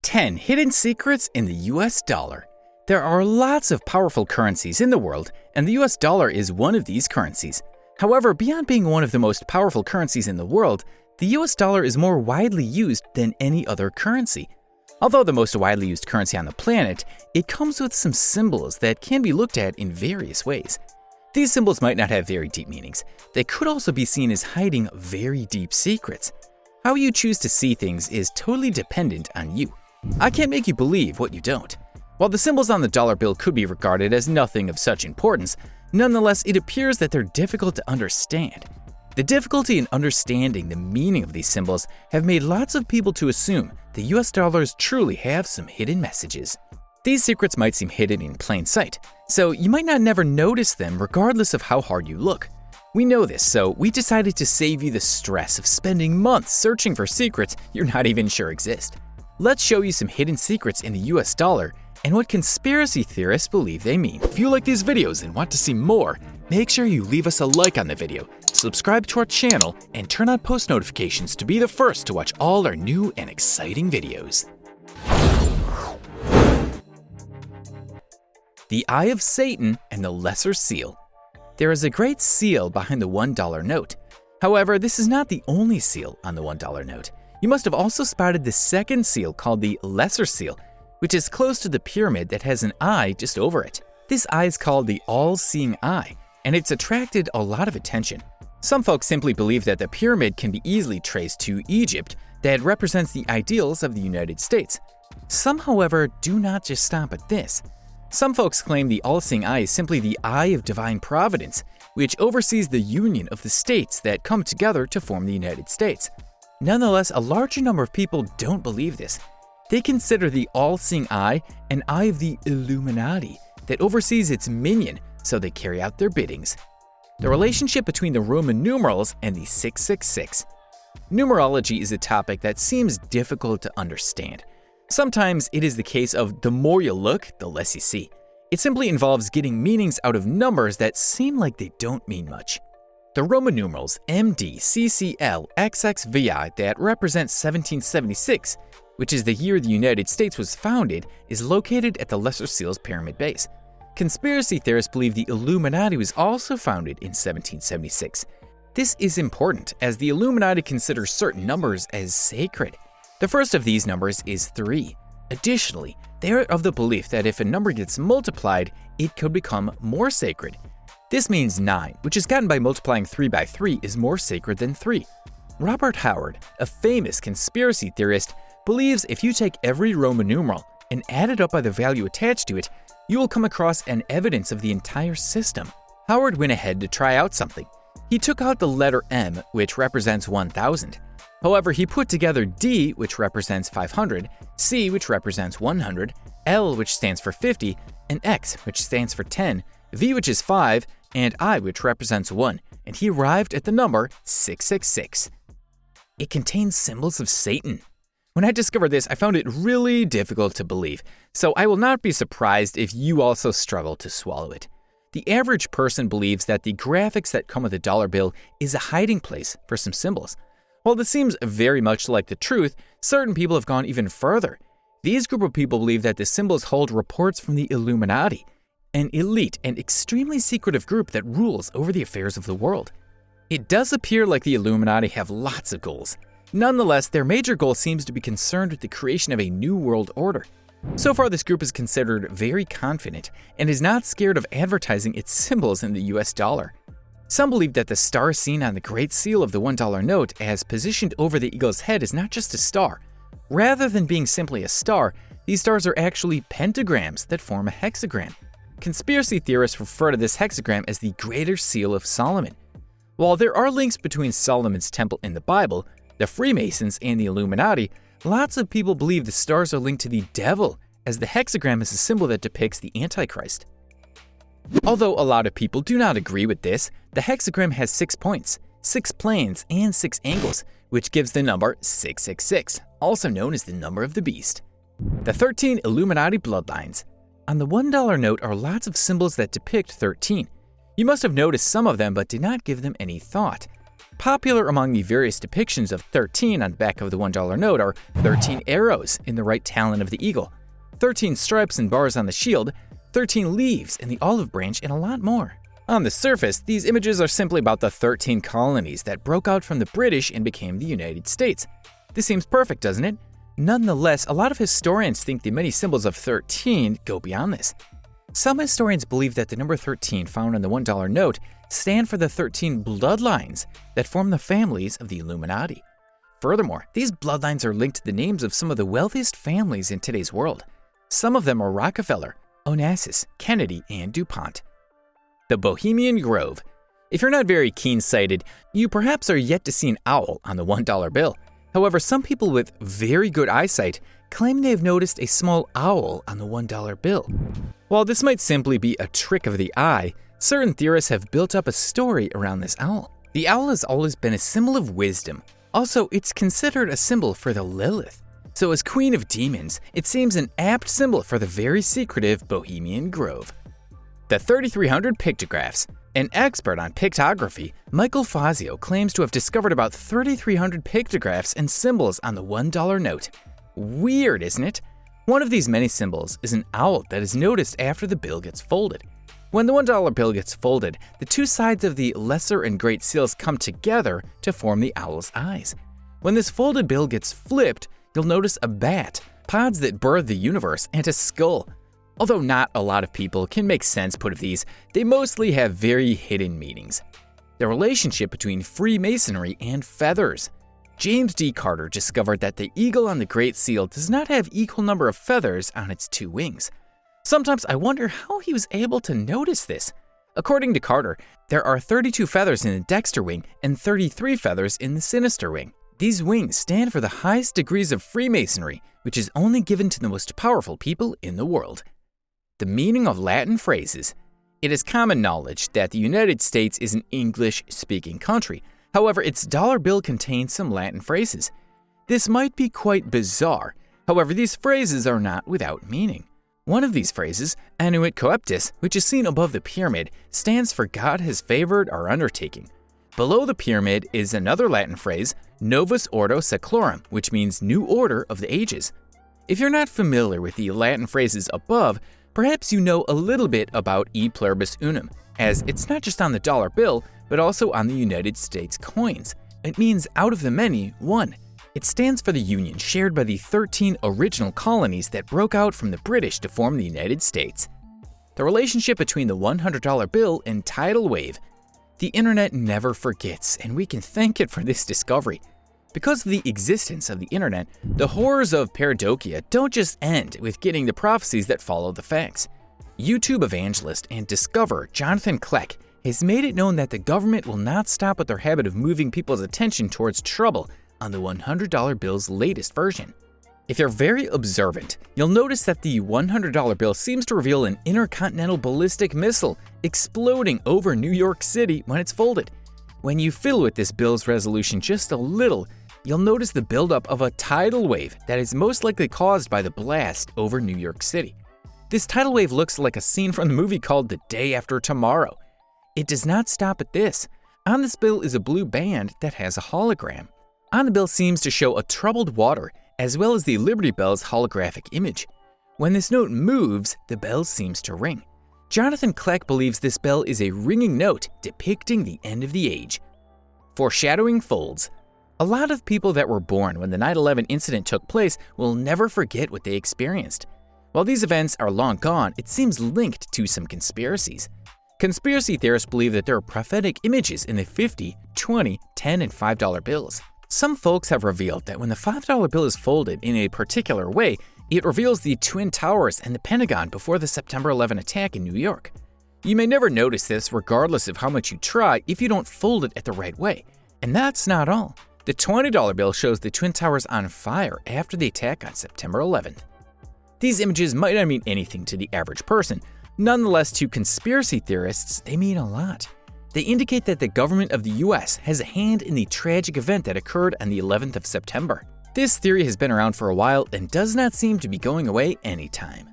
10 Hidden Secrets in the US Dollar. There are lots of powerful currencies in the world, and the US dollar is one of these currencies. However, beyond being one of the most powerful currencies in the world, the US dollar is more widely used than any other currency. Although the most widely used currency on the planet, it comes with some symbols that can be looked at in various ways. These symbols might not have very deep meanings. They could also be seen as hiding very deep secrets. How you choose to see things is totally dependent on you. I can't make you believe what you don't. While the symbols on the dollar bill could be regarded as nothing of such importance, nonetheless it appears that they're difficult to understand. The difficulty in understanding the meaning of these symbols have made lots of people to assume the US dollars truly have some hidden messages. These secrets might seem hidden in plain sight, so you might not never notice them regardless of how hard you look. We know this, so we decided to save you the stress of spending months searching for secrets you're not even sure exist. Let's show you some hidden secrets in the US dollar and what conspiracy theorists believe they mean. If you like these videos and want to see more, make sure you leave us a like on the video, subscribe to our channel, and turn on post notifications to be the first to watch all our new and exciting videos. The Eye of Satan and the Lesser Seal. There is a great seal behind the $1 note. However, this is not the only seal on the $1 note. You must have also spotted the second seal called the Lesser Seal, which is close to the pyramid that has an eye just over it. This eye is called the All-Seeing Eye, and it's attracted a lot of attention. Some folks simply believe that the pyramid can be easily traced to Egypt, that represents the ideals of the United States. Some, however, do not just stop at this. Some folks claim the All-Seeing Eye is simply the eye of divine providence, which oversees the union of the states that come together to form the United States. Nonetheless, a larger number of people don't believe this. They consider the All-Seeing Eye an eye of the Illuminati that oversees its minion, so they carry out their biddings. The relationship between the Roman numerals and the 666. Numerology is a topic that seems difficult to understand. Sometimes it is the case of the more you look, the less you see. It simply involves getting meanings out of numbers that seem like they don't mean much. The Roman numerals MD, CCL, XXVI that represent 1776, which is the year the United States was founded, is located at the Lesser Seal's pyramid base. Conspiracy theorists believe the Illuminati was also founded in 1776. This is important as the Illuminati considers certain numbers as sacred. The first of these numbers is 3. Additionally, they are of the belief that if a number gets multiplied, it could become more sacred. This means 9, which is gotten by multiplying 3 by 3, is more sacred than 3. Robert Howard, a famous conspiracy theorist, believes if you take every Roman numeral and add it up by the value attached to it, you will come across an evidence of the entire system. Howard went ahead to try out something. He took out the letter M, which represents 1000. However, he put together D, which represents 500, C, which represents 100, L, which stands for 50, and X, which stands for 10, V, which is 5, and I, which represents 1, and he arrived at the number 666. It contains symbols of Satan. When I discovered this, I found it really difficult to believe, so I will not be surprised if you also struggle to swallow it. The average person believes that the graphics that come with a dollar bill is a hiding place for some symbols. While this seems very much like the truth, certain people have gone even further. These group of people believe that the symbols hold reports from the Illuminati, an elite and extremely secretive group that rules over the affairs of the world. It does appear like the Illuminati have lots of goals. Nonetheless, their major goal seems to be concerned with the creation of a new world order. So far, this group is considered very confident and is not scared of advertising its symbols in the US dollar. Some believe that the star seen on the Great Seal of the $1 note as positioned over the eagle's head is not just a star. Rather than being simply a star, these stars are actually pentagrams that form a hexagram. Conspiracy theorists refer to this hexagram as the Greater Seal of Solomon. While there are links between Solomon's temple in the Bible, the Freemasons, and the Illuminati, lots of people believe the stars are linked to the devil, as the hexagram is a symbol that depicts the Antichrist. Although a lot of people do not agree with this, the hexagram has 6 points, 6 planes, and 6 angles, which gives the number 666, also known as the number of the beast. The 13 Illuminati bloodlines. On the $1 note are lots of symbols that depict 13. You must have noticed some of them but did not give them any thought. Popular among the various depictions of 13 on the back of the $1 note are 13 arrows in the right talon of the eagle, 13 stripes and bars on the shield, 13 leaves in the olive branch, and a lot more. On the surface, these images are simply about the 13 colonies that broke out from the British and became the United States. This seems perfect, doesn't it? Nonetheless, a lot of historians think the many symbols of 13 go beyond this. Some historians believe that the number 13 found on the $1 note stand for the 13 bloodlines that form the families of the Illuminati. Furthermore, these bloodlines are linked to the names of some of the wealthiest families in today's world. Some of them are Rockefeller, Onassis, Kennedy, and DuPont. The Bohemian Grove. If you're not very keen-sighted, you perhaps are yet to see an owl on the $1 bill. However, some people with very good eyesight claim they have noticed a small owl on the $1 bill. While this might simply be a trick of the eye, certain theorists have built up a story around this owl. The owl has always been a symbol of wisdom. Also, it's considered a symbol for the Lilith. So as Queen of Demons, it seems an apt symbol for the very secretive Bohemian Grove. The 3300 pictographs. An expert on pictography, Michael Fazio claims to have discovered about 3,300 pictographs and symbols on the $1 note. Weird, isn't it? One of these many symbols is an owl that is noticed after the bill gets folded. When the $1 bill gets folded, the two sides of the lesser and great seals come together to form the owl's eyes. When this folded bill gets flipped, you'll notice a bat, pods that birth the universe, and a skull. Although not a lot of people can make sense put of these, they mostly have very hidden meanings. The relationship between Freemasonry and feathers. James D. Carter discovered that the eagle on the Great Seal does not have equal number of feathers on its two wings. Sometimes I wonder how he was able to notice this. According to Carter, there are 32 feathers in the Dexter wing and 33 feathers in the Sinister wing. These wings stand for the highest degrees of Freemasonry, which is only given to the most powerful people in the world. The meaning of Latin phrases. It is common knowledge that the United States is an English-speaking country. However, its dollar bill contains some Latin phrases. This might be quite bizarre. However, these phrases are not without meaning. One of these phrases, Annuit Coeptis, which is seen above the pyramid, stands for God has favored our undertaking. Below the pyramid is another Latin phrase, Novus Ordo Seclorum, which means new order of the ages. If you're not familiar with the Latin phrases above, perhaps you know a little bit about E Pluribus Unum, as it's not just on the dollar bill, but also on the United States coins. It means out of the many, one. It stands for the union shared by the 13 original colonies that broke out from the British to form the United States. The relationship between the $100 bill and tidal wave. The internet never forgets, and we can thank it for this discovery. Because of the existence of the internet, the horrors of Paradokia don't just end with getting the prophecies that follow the facts. YouTube evangelist and discoverer Jonathan Kleck has made it known that the government will not stop with their habit of moving people's attention towards trouble on the $100 bill's latest version. If you're very observant, you'll notice that the $100 bill seems to reveal an intercontinental ballistic missile exploding over New York City when it's folded. When you fiddle with this bill's resolution just a little, you'll notice the buildup of a tidal wave that is most likely caused by the blast over New York City. This tidal wave looks like a scene from the movie called The Day After Tomorrow. It does not stop at this. On this bill is a blue band that has a hologram. On the bill seems to show a troubled water, as well as the Liberty Bell's holographic image. When this note moves, the bell seems to ring. Jonathan Kleck believes this bell is a ringing note depicting the end of the age. Foreshadowing folds. A lot of people that were born when the 9/11 incident took place will never forget what they experienced. While these events are long gone, it seems linked to some conspiracies. Conspiracy theorists believe that there are prophetic images in the 50, 20, 10, and $5 bills. Some folks have revealed that when the $5 bill is folded in a particular way, it reveals the Twin Towers and the Pentagon before the September 11 attack in New York. You may never notice this regardless of how much you try if you don't fold it at the right way. And that's not all. The $20 bill shows the Twin Towers on fire after the attack on September 11th. These images might not mean anything to the average person. Nonetheless, to conspiracy theorists, they mean a lot. They indicate that the government of the US has a hand in the tragic event that occurred on the 11th of September. This theory has been around for a while and does not seem to be going away anytime.